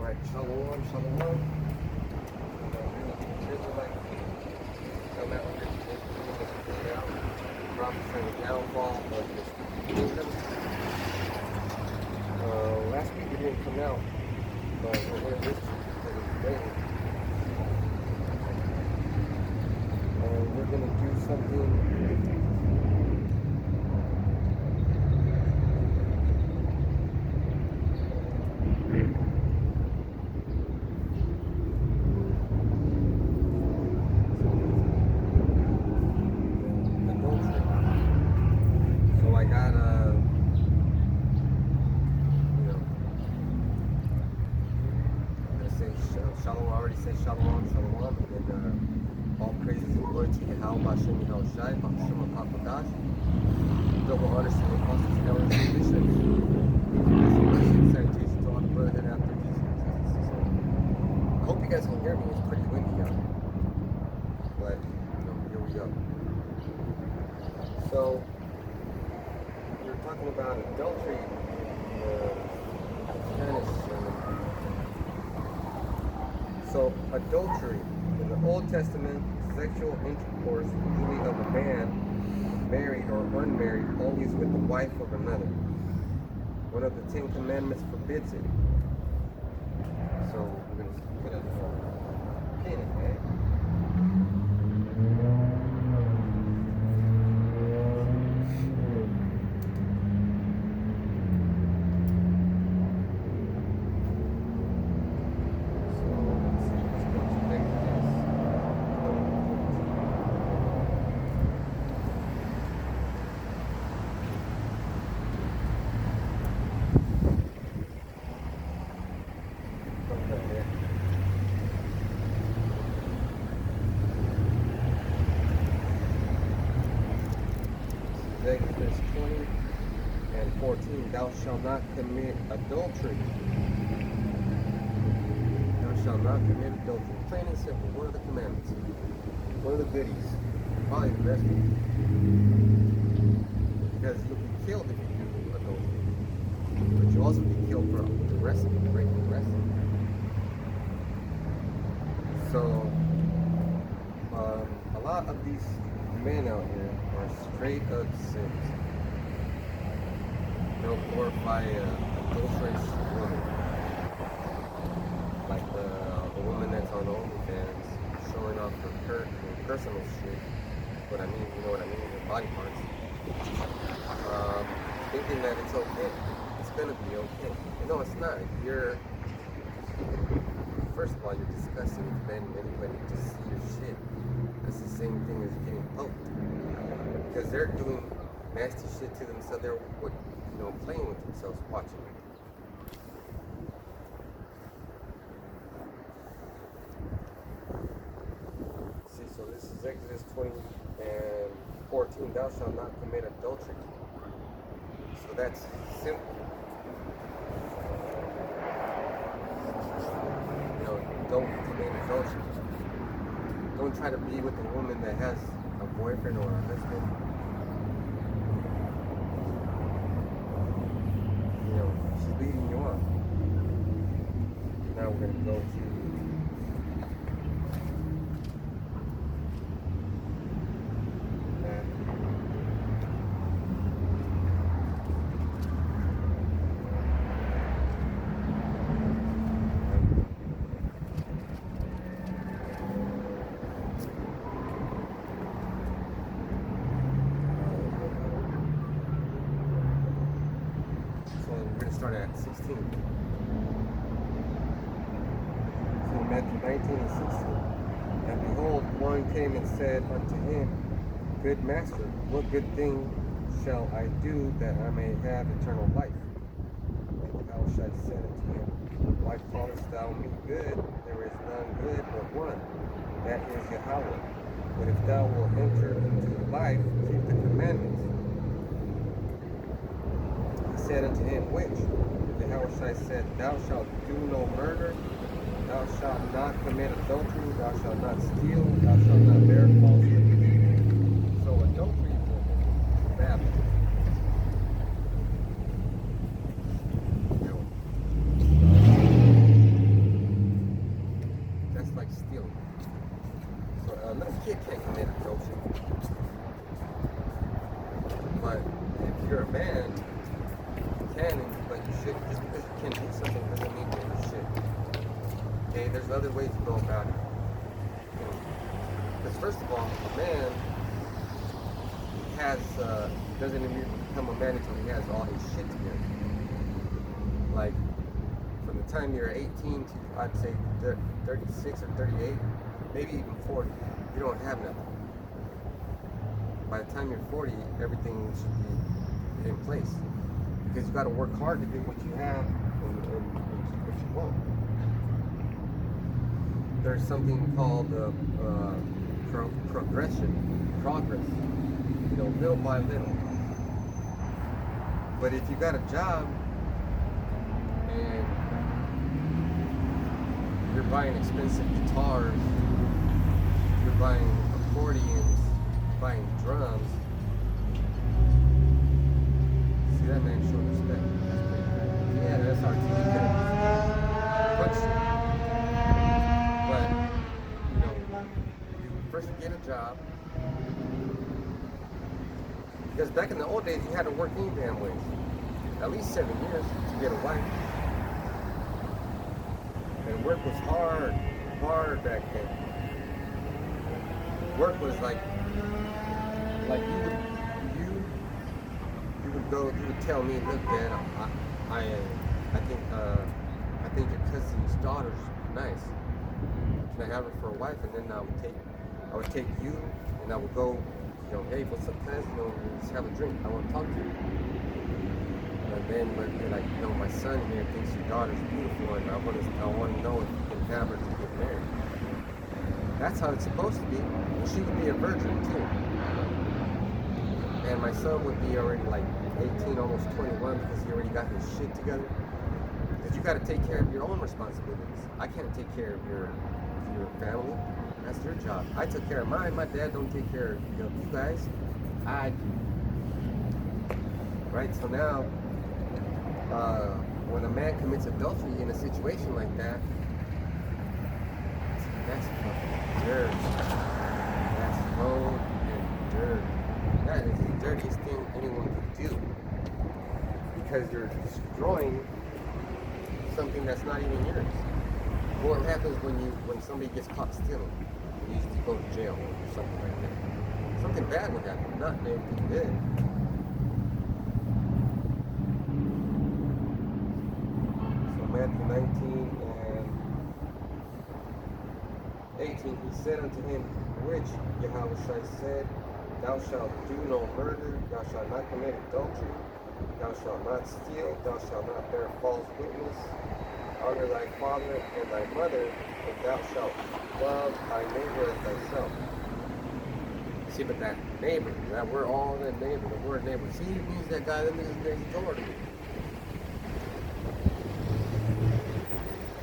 Alright, shalom, shalom. Prophesying the downfall of this kingdom. Last week we didn't come out, but we're here this week because it's raining. And we're going to do something. Shalom, I already said shalom, shalom, and all praises and glory to Yahweh, Bashem, Yahweh Shai, Bashem, Apakadosh, double honors to the apostles, elders, and bishops, and salutations to all the brotherhood after Jesus. I hope you guys can hear me. It's pretty windy out, but here we go. So we're talking about adultery, Spanish. So, adultery, in the Old Testament, sexual intercourse, usually of a man, married or unmarried, always with the wife of another. One of the 10 Commandments forbids it. So, we're going to put up a pin in that. Exodus 20 and 14, thou shalt not commit adultery. Thou shalt not commit adultery. Plain and simple, one of the commandments. One of the goodies. Probably the best one. Because you'll be killed if you do adultery. But you'll also be killed for wrestling, breaking wrestling. So, a lot of these men out here are straight up sins. They'll glorify adulterous woman, like the woman that's on OnlyFans showing off her personal shit. What I mean, you know what I mean, her body parts. Thinking that it's okay. It's gonna be okay. No, it's not. First of all, you're disgusting if anybody just see your shit. That's the same thing as getting poked. Because they're doing nasty shit to themselves. They're, playing with themselves, watching it. See, so this is Exodus 20 and 14. Thou shalt not commit adultery. So that's simple. Don't commit adultery. Don't try to be with a woman that has a boyfriend or a husband. She's leading you on. Now we're going to go to start at 16. So Matthew 19 and 16. And behold, one came and said unto him, Good master, what good thing shall I do that I may have eternal life? And Yahushua said unto him, Why callest thou me good? There is none good but one, that is Yahweh. But if thou wilt enter into life, keep the commandments. Said unto him, which? Yahushua said, Thou shalt do no murder, thou shalt not commit adultery, thou shalt not steal, thou shalt not bear false witness. So adultery is bad. can do something doesn't mean that you should. Okay, there's other ways to go about it. Because first of all, a man has doesn't immediately become a man until he has all his shit together. Like from the time you're 18 to I'd say 36 or 38, maybe even 40, you don't have nothing. By the time you're 40, everything should be in place because you got to work hard to get what you have and keep what you want. There's something called progress, little by little. But if you got a job and you're buying expensive guitars, you're buying accordions, buying drums, see that man showed respect. That's pretty good. Yeah, that's our team. Could have punched him. But, you first get a job. Because back in the old days, you had to work any damn ways. At least 7 years to get a wife. And work was hard back then. Work was like you would tell me, look, Dad, I think your cousin's daughter's nice. Can I have her for a wife? And then I would take you, and I would go, hey, what's up, cuz? Let's have a drink. I want to talk to you. And then you're like, my son here thinks your daughter's beautiful, and I want to know if you can have her to get married. That's how it's supposed to be. And she would be a virgin too. And my son would be already like 18, almost 21, because he already got his shit together. Because you got to take care of your own responsibilities. I can't take care of your family. That's your job. I took care of mine. My dad don't take care of you guys. I do. Right? So now, when a man commits adultery in a situation like that, that's fucking dirty. That's low and dirty. That is the dirtiest thing anyone can do. Because you're destroying something that's not even yours. What happens when somebody gets caught stealing? They usually go to jail or something like that. Something bad would happen, not anything good. So Matthew 19 and 18, he said unto him, which Yahushua said, thou shalt do no murder, thou shalt not commit adultery, thou shalt not steal, thou shalt not bear false witness, honor thy father and thy mother, and thou shalt love thy neighbor as thyself. See, but that neighbor, that we're all that neighbor, the word neighbor, see, it means that guy that lives next door to me.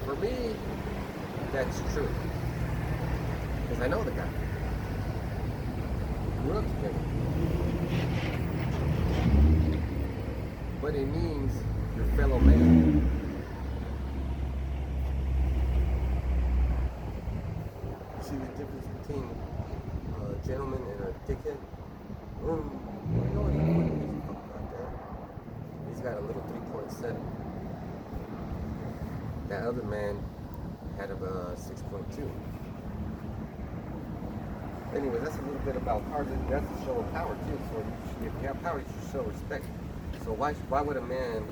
For me, that's true. Because I know the guy. Grew up together. But it means your fellow man. See the difference between a gentleman and a dickhead? I know he's talking about that. He's got a little 3.7. That other man had a 6.2. Anyway, that's a little bit about power. That's a show of power too. So if you have power, you should show respect. So why would a man,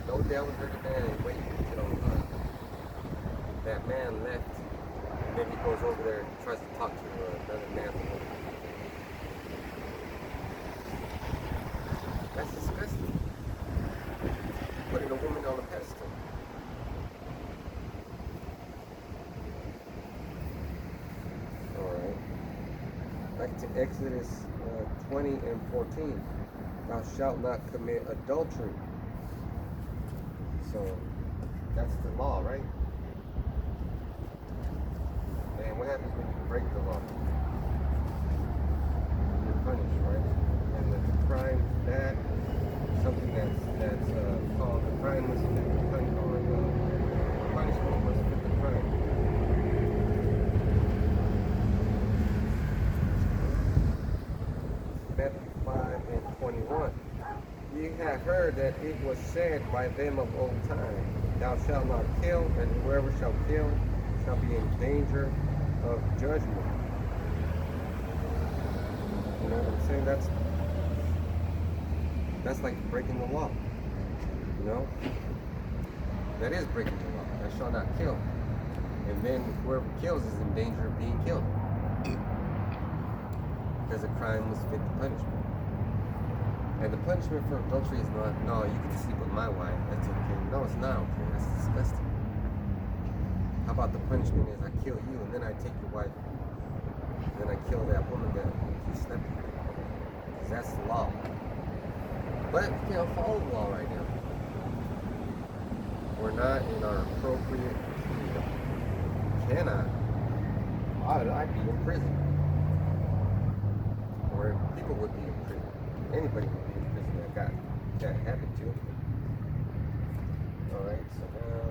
no doubt would hurt a man, wait until that man left, and then he goes over there and tries to talk to another man. That's disgusting. Putting a woman on a pedestal. Alright. Back to Exodus 20 and 14. Thou shalt not commit adultery. So, that's the law, right? And what happens when you break the law? You're punished, right? And the crime, that, something that's called, the crime was fit the punishment, or the punishment was fit the crime. Matthew 5 and 21. Ye have heard remember that it was said by them of old time, thou shalt not kill, and whoever shall kill shall be in danger of judgment. You know what I'm saying? That's like breaking the law. You know? That is breaking the law. Thou shalt not kill. And then whoever kills is in danger of being killed. Because the crime was fit to punishment. And the punishment for adultery is not, no, you can sleep with my wife, that's okay. No, it's not okay, that's disgusting. How about the punishment is I kill you and then I take your wife. And then I kill that woman that you slept with. Because that's the law. But we can't follow the law right now. We're not in our appropriate freedom. Cannot. I'd be in prison. Or people would be in prison. Anybody would be in prison that got that habit to. Alright, so now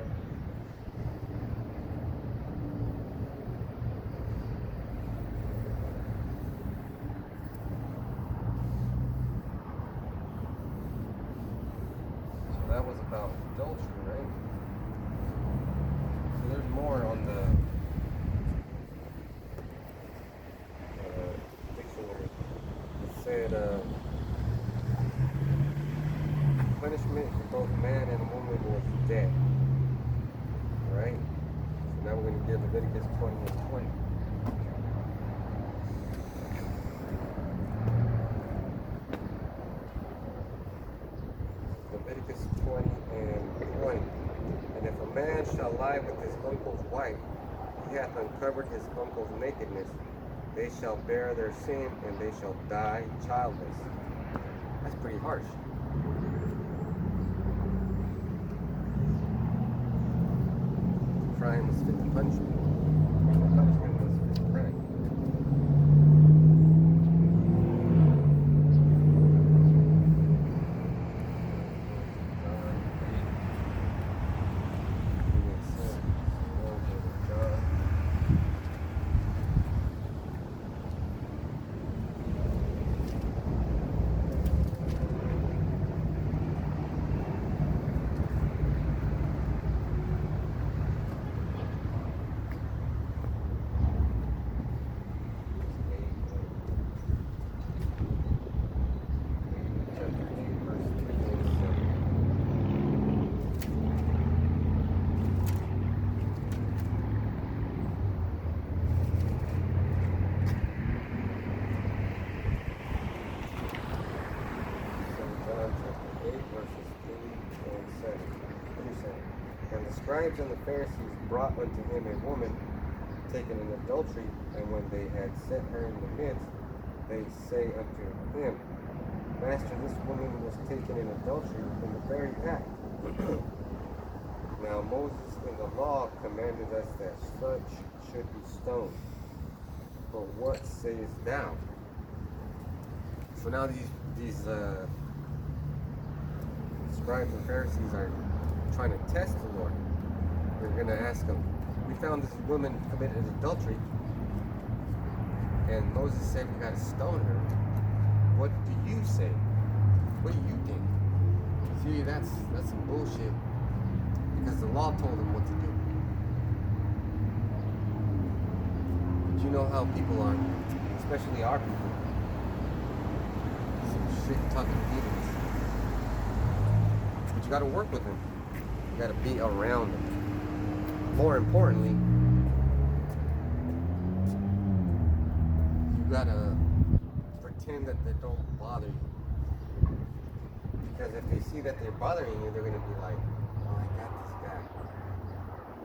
that was about adultery, right? So there's more on the dictionary. It said punishment for both man and woman was death. Right? So now we're going to get Leviticus 20 and 20. Leviticus 20 and 20. And if a man shall lie with his uncle's wife, he hath uncovered his uncle's nakedness. They shall bear their sin, and they shall die childless. That's pretty harsh. The crime was fit to punishment. The punishment was fit to crime. And the scribes and the Pharisees brought unto him a woman taken in adultery, and when they had set her in the midst, they say unto him, Master, this woman was taken in adultery in the very act. Now Moses in the law commanded us that such should be stoned. But what sayest thou? So now these scribes and Pharisees are trying to test the Lord. They're going to ask him, we found this woman committed adultery, and Moses said we got to stone her. What do you say? What do you think? See, that's some bullshit, because the law told them what to do. But you know how people are, especially our people. Some shit-talking demons. But you got to work with them. You got to be around them. More importantly, you got to pretend that they don't bother you. Because if they see that they're bothering you, they're going to be like, oh, I got this guy.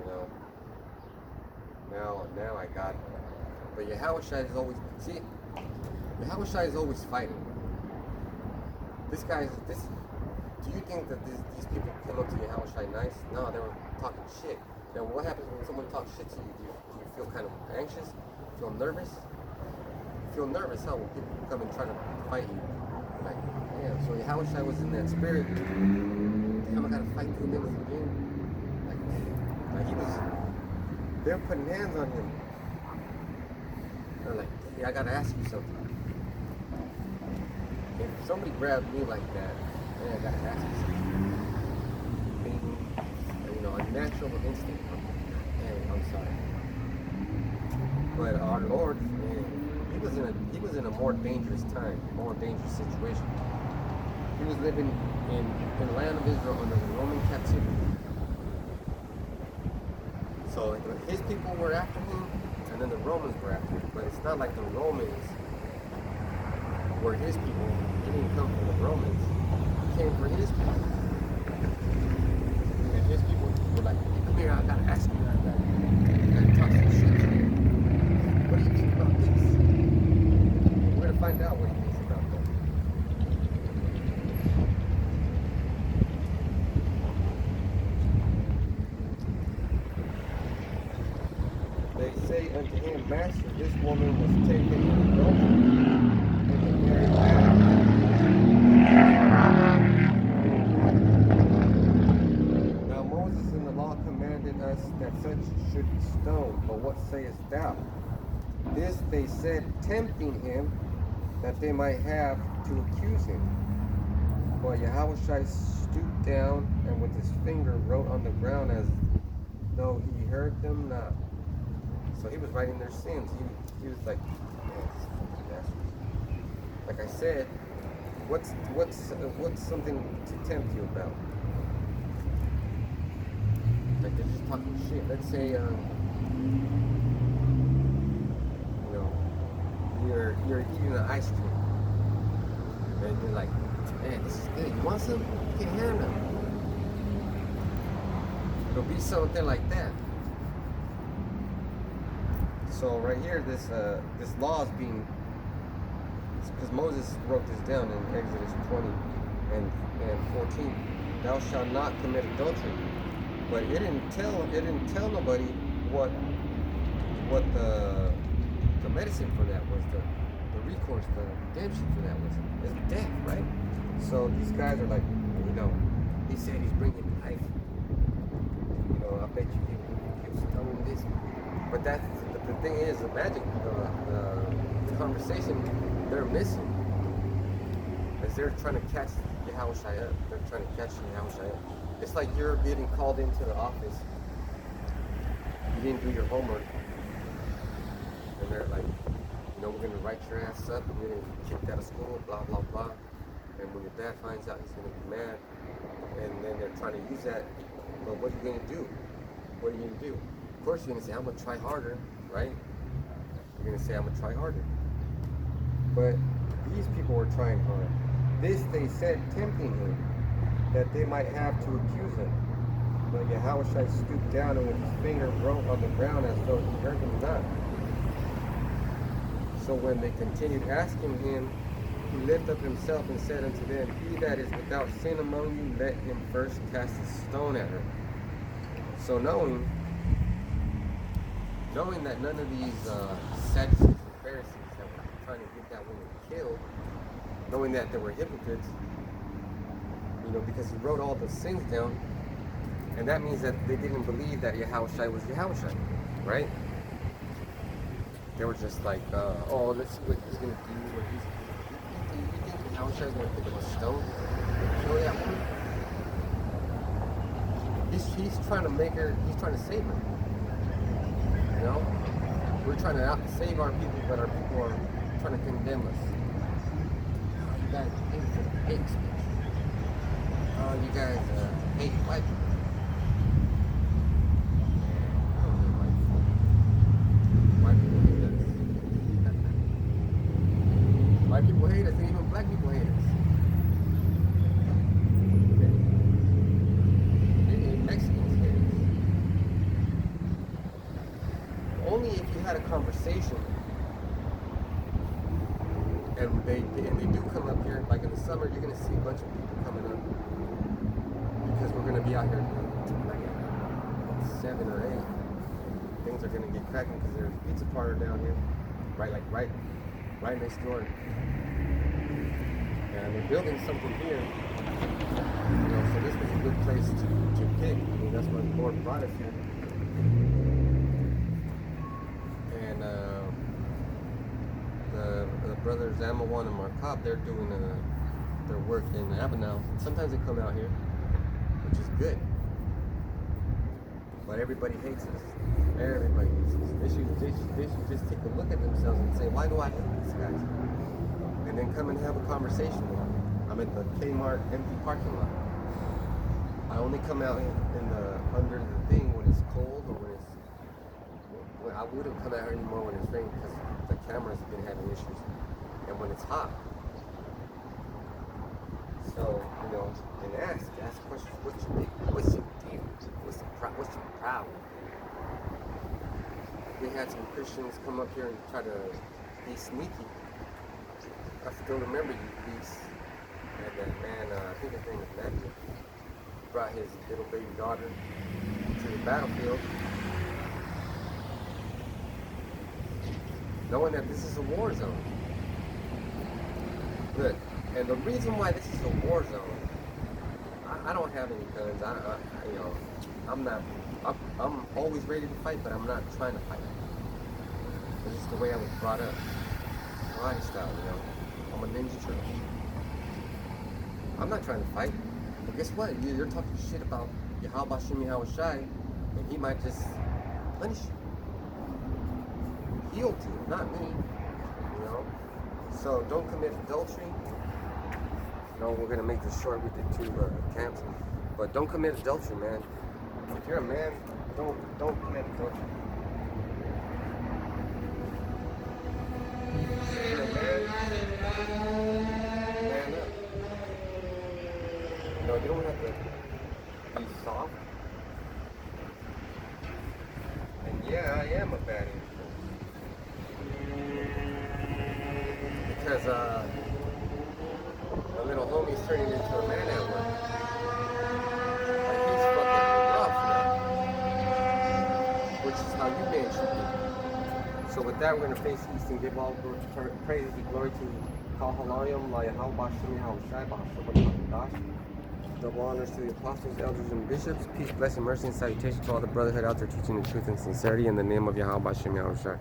You know? Now I got him. But Yahushua is always, see, Yahushua is always fighting. This, do you think that these people came up to Yahushua nice? No, they were talking shit. Now what happens when someone talks shit to you? Do you feel kind of anxious? Feel nervous? You feel nervous, huh? When people come and try to fight you. Like, damn, so Yahushua was in that spirit. Damn, I gotta fight through niggas again. Like he was, they were putting hands on him. They're like, hey, I gotta ask you something. If somebody grabbed me like that, Man, I gotta ask you something. Being, a natural instinct. Man, I'm sorry. But our Lord, man, he was in a more dangerous time, more dangerous situation. He was living in the land of Israel under the Roman captivity. So his people were after him, and then the Romans were after him. But it's not like the Romans were his people. He didn't come from the Romans. He came for his people. And his people were like, hey, come here, I gotta ask you, I gotta talk some shit to you. What do you think about this? We're gonna find out what he thinks about that. They say unto him, Master, this woman was taken in adultery in the very act. Now Moses in the law commanded us that such should be stoned, but what sayest thou? This they said, tempting him, that they might have to accuse him. But Yahushua stooped down and with his finger wrote on the ground as though he heard them not. So he was writing their sins. He was like, man, like I said, what's something to tempt you about? Like they're just talking shit. Let's say, you're eating an ice cream, and you're like, man, this is good. You want some? You can have them. It'll be something like that. So right here, this law is being, because Moses wrote this down in Exodus 20 and 14. Thou shalt not commit adultery. But it didn't tell nobody what the medicine for that was, the recourse, the redemption for that was. It's death, right? So these guys are like, he said he's bringing life. I bet you he'll stone this. But the thing is, the magic, the conversation they're missing is they're trying to catch Yahushua up. They're trying to catch Yahushua up. It's like you're getting called into the office. You didn't do your homework. And they're like, we're going to write your ass up. You're going to get kicked out of school, blah, blah, blah. And when your dad finds out, he's going to be mad. And then they're trying to use that. But what are you going to do? What are you going to do? Of course, you're going to say, I'm going to try harder, right? You're going to say, I'm going to try harder. But these people were trying hard. This they said, tempting him, that they might have to accuse him. But Yahushua stooped down and with his finger wrote on the ground as though he heard them not. So when they continued asking him, he lifted up himself and said unto them, He that is without sin among you, let him first cast a stone at her. So knowing that none of these Sadducees and Pharisees that were trying to get that woman killed, knowing that they were hypocrites, because he wrote all the sins down, and that means that they didn't believe that Yahushua was Yahushua, right? They were just like, let's see what he's going to do. You think Yahushua is going to pick up a stone and kill that woman? He's trying to make her, he's trying to save her. We're trying to save our people, but our people are trying to condemn us. You guys hate speech. You guys hate white people. White people hate us, and even black people hate us. And Mexicans hate us. Only if you had a conversation, and they do come up here, like in the summer, you're gonna see a bunch of people coming up because we're gonna be out here like at 7 or 8. Things are gonna get cracking because there's a pizza parlor down here, right next door. And they're building something here, so this was a good place to pick. That's why the Lord brought us here. And the brothers Amawan and Markab, they're doing their work in Avenel. Sometimes they come out here, which is good. But everybody hates us. Everybody hates us. They should just take a look at themselves and say, why do I hate these guys? And then come and have a conversation with them. I'm at the Kmart empty parking lot. I only come out under the thing when it's cold or when I wouldn't come out here anymore when it's raining because the cameras have been having issues. And when it's hot. So, and ask questions. What's your deal? What's your problem? We had some Christians come up here and try to be sneaky. I still remember you, please. And that man, I think his name is Matthew, brought his little baby daughter to the battlefield, knowing that this is a war zone. Good. And the reason why this is a war zone, I don't have any guns. I'm always ready to fight, but I'm not trying to fight. It's just the way I was brought up, karate style. I'm a ninja turtle. I'm not trying to fight. But guess what? You're talking shit about Yahweh Shem Yahushai, and he might just punish you. He'll do, not me. So don't commit adultery. No, we're gonna make this short. We did 2 camps, but don't commit adultery, man. If you're a man, don't commit adultery. If you're a man, man up. You don't have to be soft. And yeah, I am a bad influence. Because my little homie's turning into a man at work. Like he's fucking rough now. Which is how you men should be. So with that, we're going to face east and give all praise and glory to Kahalayim, La Yahweh Shem Yahushai, Bahasham. Double honors to the apostles, elders, and bishops. Peace, blessing, mercy, and salutation to all the brotherhood out there teaching the truth and sincerity in the name of Yahweh Shem Yahushai.